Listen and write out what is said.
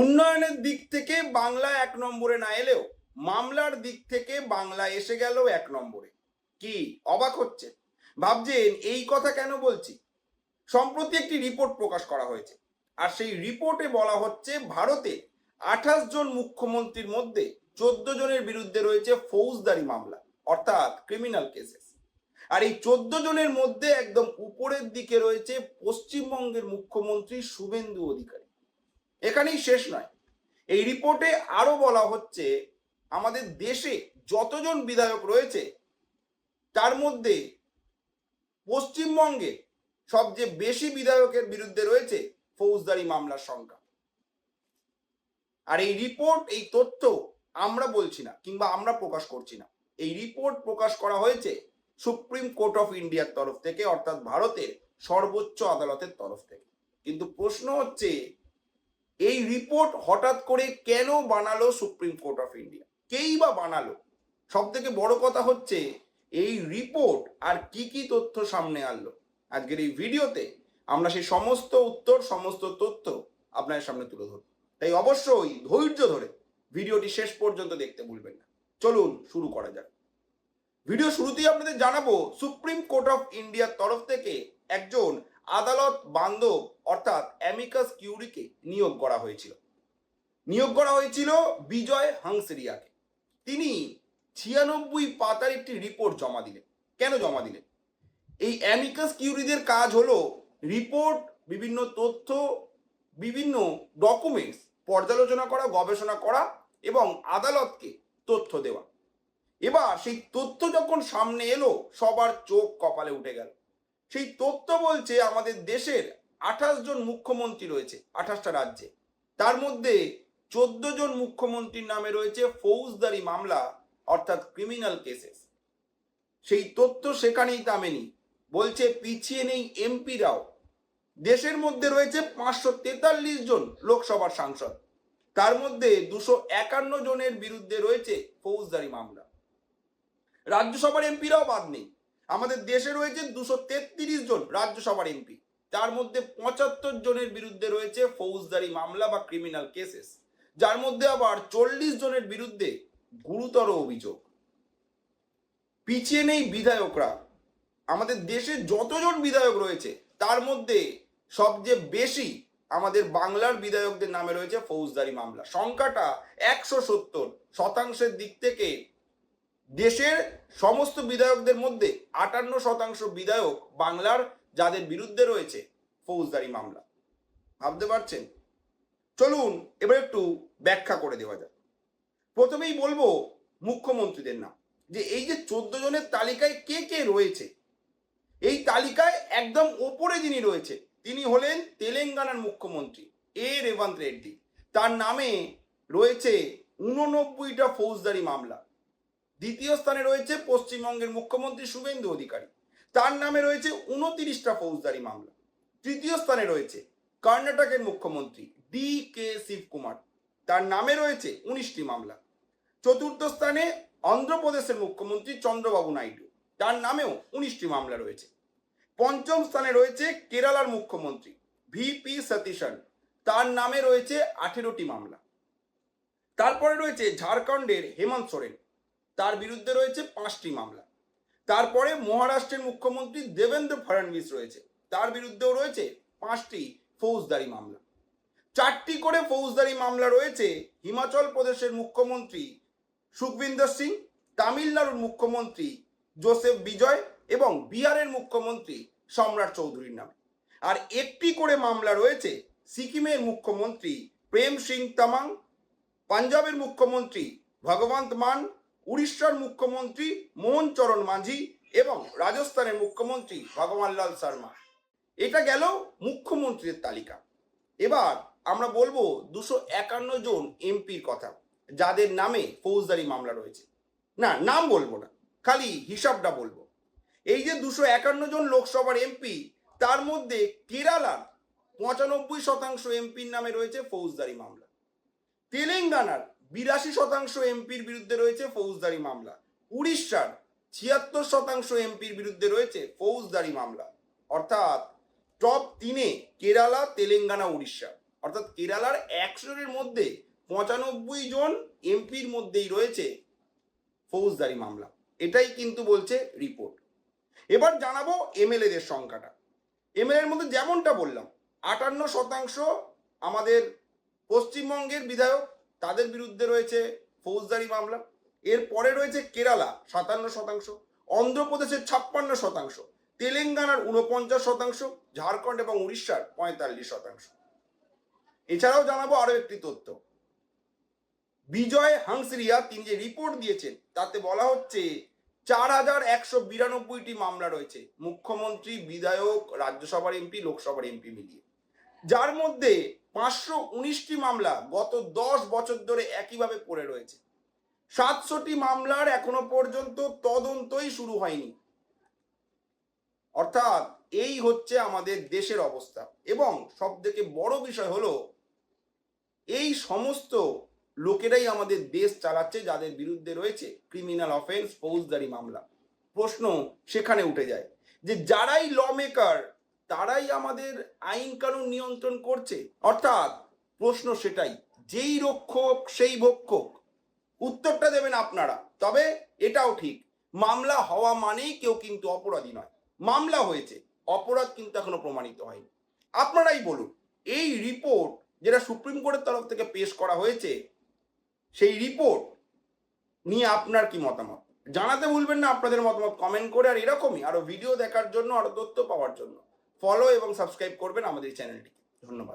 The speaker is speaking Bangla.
উন্নয়নের দিক থেকে বাংলা 1 নম্বরে না এলেও মামলার দিক থেকে বাংলা এসে গেল 1 নম্বরে। কি অবাক হচ্ছে? ভাবছেন এই কথা কেন বলছি? সম্প্রতি একটি রিপোর্ট প্রকাশ করা হয়েছে, আর সেই রিপোর্টে বলা হচ্ছে ভারতে 28 জন মুখ্যমন্ত্রীর মধ্যে 14 জনের বিরুদ্ধে রয়েছে ফৌজদারি মামলা, অর্থাৎ ক্রিমিনাল কেসেস। আর এই 14 জনের মধ্যে একদম উপরের দিকে রয়েছে পশ্চিমবঙ্গের মুখ্যমন্ত্রী শুভেন্দু অধিকারী। এখানেই শেষ নয়, এই রিপোর্টে আরো বলা হচ্ছে আমাদের দেশে যতজন বিধায়ক রয়েছে তার মধ্যে পশ্চিমবঙ্গে সবচেয়ে বেশি বিধায়কের বিরুদ্ধে রয়েছে ফৌজদারি মামলার সংখ্যা। আর এই রিপোর্ট, এই তথ্য আমরা বলছি না কিংবা আমরা প্রকাশ করছি না, এই রিপোর্ট প্রকাশ করা হয়েছে সুপ্রিম কোর্ট অফ ইন্ডিয়ার তরফ থেকে, অর্থাৎ ভারতের সর্বোচ্চ আদালতের তরফ থেকে। কিন্তু প্রশ্ন হচ্ছে এই রিপোর্ট হঠাৎ করে কেন বানালো সুপ্রিম কোর্ট অফ ইন্ডিয়া? কেই বা বানালো? সব থেকে বড় কথা হচ্ছে এই রিপোর্ট আর কি কি তথ্য সামনে আনলো। আজকের এই ভিডিওতে আমরা সেই সমস্ত উত্তর, সমস্ত তথ্য আপনার সামনে তুলে ধরব। তাই অবশ্যই ধৈর্য ধরে ভিডিওটি শেষ পর্যন্ত দেখতে ভুলবেন না। চলুন শুরু করা যাক। ভিডিও শুরুতেই আপনাদের জানাবো সুপ্রিম কোর্ট অফ ইন্ডিয়ার তরফ থেকে একজন আদালত বান্ধব অর্থাৎ অ্যামিকাস কিউরিকে নিয়োগ করা হয়েছিল বিজয় হাংসেরিয়াকে। তিনি 96 পাতার একটি রিপোর্ট জমা দিলেন। কেন জমা দিলেন? এই অ্যামিকাস কিউরিদের কাজ হলো রিপোর্ট, বিভিন্ন তথ্য, বিভিন্ন ডকুমেন্টস পর্যালোচনা করা, গবেষণা করা এবং আদালতকে তথ্য দেওয়া। এবার সেই তথ্য যখন সামনে এলো সবার চোখ কপালে উঠে গেল। সেই তথ্য বলছে আমাদের দেশের 28 জন মুখ্যমন্ত্রী রয়েছে 28টা রাজ্যে, তার মধ্যে 14 জন মুখ্যমন্ত্রীর নামে রয়েছে ফৌজদারি মামলা অর্থাৎ ক্রিমিনাল কেসেস। সেই তথ্য সেখানেই থামেনি, বলছে পিছিয়ে নেই এমপিরাও। দেশের মধ্যে রয়েছে 543 জন লোকসভার সাংসদ, তার মধ্যে 251 জনের বিরুদ্ধে রয়েছে ফৌজদারি মামলা। রাজ্যসভার এমপিরাও বাদ নেই, আমাদের দেশে রয়েছে 233 জন রাজ্যসভার এমপি, তার মধ্যে 75 জনের বিরুদ্ধে রয়েছে ফৌজদারি মামলা বা ক্রিমিনাল কেসেস, যার মধ্যে আবার 40 জনের বিরুদ্ধে গুরুতর অভিযোগ। পিছিয়ে নেই বিধায়করা। আমাদের দেশে যতজন বিধায়ক রয়েছে তার মধ্যে সবচেয়ে বেশি আমাদের বাংলার বিধায়কদের নামে রয়েছে ফৌজদারি মামলা। সংখ্যাটা 170%। দিক থেকে দেশের সমস্ত বিধায়কদের মধ্যে 58% বিধায়ক বাংলার, যাদের বিরুদ্ধে রয়েছে ফৌজদারি মামলা। ভাবতে পারছেন? চলুন এবার একটু ব্যাখ্যা করে দেওয়া যাক। প্রথমেই বলবো মুখ্যমন্ত্রীদের নাম, যে এই যে 14 জনের তালিকায় কে কে রয়েছে। এই তালিকায় একদম ওপরে যিনি রয়েছে তিনি হলেন তেলেঙ্গানার মুখ্যমন্ত্রী রেবন্ত রেড্ডি। তার নামে রয়েছে 89টা ফৌজদারি মামলা। দ্বিতীয় স্থানে রয়েছে পশ্চিমবঙ্গের মুখ্যমন্ত্রী শুভেন্দু অধিকারী, তার নামে রয়েছে 29টা ফৌজদারি মামলা। তৃতীয় স্থানে রয়েছে কর্ণাটকের মুখ্যমন্ত্রী DK শিবকুমার, তার নামে রয়েছে 19টি মামলা। চতুর্থ স্থানে অন্ধ্রপ্রদেশের মুখ্যমন্ত্রী চন্দ্রবাবু নাইডু, তার নামেও 19টি মামলা রয়েছে। পঞ্চম স্থানে রয়েছে কেরালার মুখ্যমন্ত্রী VP সতীশন, তার নামে রয়েছে 18টি মামলা। তারপরে রয়েছে ঝাড়খণ্ডের হেমন্ত সোরেন, তার বিরুদ্ধে রয়েছে 5টি মামলা। তারপরে মহারাষ্ট্রের মুখ্যমন্ত্রী দেবেন্দ্র ফডনভিস রয়েছে, তার বিরুদ্ধেও রয়েছে 5টি ফৌজদারি মামলা। 4টি করে ফৌজদারি মামলা রয়েছে হিমাচল প্রদেশের মুখ্যমন্ত্রী সুখবিন্দর সিং, তামিলনাড়ুর মুখ্যমন্ত্রী জোসেফ বিজয় এবং বিহারের মুখ্যমন্ত্রী সম্রাট চৌধুরীর নামে। আর 1টি করে মামলা রয়েছে সিকিমের মুখ্যমন্ত্রী প্রেম সিং তামাং, পাঞ্জাবের মুখ্যমন্ত্রী ভগবন্ত মান, উড়িষ্যার মুখ্যমন্ত্রী মোহন চরণ মাঝি এবং রাজস্থানের মুখ্যমন্ত্রী ভগবান লাল শর্মা। এটা গেল মুখ্যমন্ত্রীর তালিকা। এবার আমরা বলবো 251 জন এমপির কথা, যাদের নামে ফৌজদারি মামলা রয়েছে। না, নাম বলবো না, খালি হিসাবটা বলবো। এই যে 251 জন লোকসভার এমপি, তার মধ্যে কেরালার 95% এমপির নামে রয়েছে ফৌজদারি মামলা। তেলেঙ্গানার 82% এমপির বিরুদ্ধে রয়েছে ফৌজদারি মামলা। উড়িষ্যার 76% এমপির বিরুদ্ধে রয়েছে ফৌজদারি মামলা। অর্থাৎ টপ 3-এ কেরালা, তেলেঙ্গানা, উড়িষ্যা। অর্থাৎ কেরালার 100 জনের মধ্যে 95 জন এমপির মধ্যেই রয়েছে ফৌজদারি মামলা। এটাই কিন্তু বলছে রিপোর্ট। এবার জানাবো এমএলএদের সংখ্যাটা। এমএলএর মধ্যে যেমনটা বললাম 58% আমাদের পশ্চিমবঙ্গের বিধায়ক, তাদের বিরুদ্ধে রয়েছে ফৌজদারি মামলা। এরপরে রয়েছে কেরালা 57%, অন্ধ্রপ্রদেশের 56%, তেলেঙ্গানার 49%, ঝাড়খণ্ড এবং উড়িষ্যার 45%। এছাড়াও জানাবো আরো একটি তথ্য। বিজয় হাংসরিয়া তিনি যে রিপোর্ট দিয়েছেন তাতে বলা হচ্ছে 4192টি মামলা রয়েছে মুখ্যমন্ত্রী, বিধায়ক, রাজ্যসভার এমপি, লোকসভার এমপি মিলিয়ে, যার মধ্যে 519টি মামলা গত 10 বছর ধরে একইভাবে পড়ে রয়েছে। 700টি মামলার এখনো পর্যন্ত তদন্তই শুরু হয়নি। অর্থাৎ এই হচ্ছে আমাদের দেশের অবস্থা। এবং সব থেকে বড় বিষয় হলো এই সমস্ত লোকেরাই আমাদের দেশ চালাচ্ছে, যাদের বিরুদ্ধে রয়েছে ক্রিমিনাল অফেন্স, ফৌজদারি মামলা। প্রশ্ন সেখানে উঠে যায় যে যারাই ল মেকার তারাই আমাদের আইন কানুন নিয়ন্ত্রণ করছে। অর্থাৎ প্রশ্ন সেটাই, যেই রক্ষক সেই ভক্ষক। উত্তরটা দেবেন আপনারা। তবে এটাও ঠিক, মামলা হওয়া মানেই কেউ কিন্তু অপরাধী নয়। মামলা হয়েছে, অপরাধ কিন্তু এখনো প্রমাণিত হয়নি। আপনারাই বলুন, এই রিপোর্ট যেটা সুপ্রিম কোর্টের তরফ থেকে পেশ করা হয়েছে, সেই রিপোর্ট নিয়ে আপনার কি মতামত জানাতে ভুলবেন না। আপনাদের মতামত কমেন্ট করে, আর এরকমই আরো ভিডিও দেখার জন্য, আরো তথ্য পাওয়ার জন্য ফলো এবং সাবস্ক্রাইব করবেন আমাদের চ্যানেলটি। ধন্যবাদ।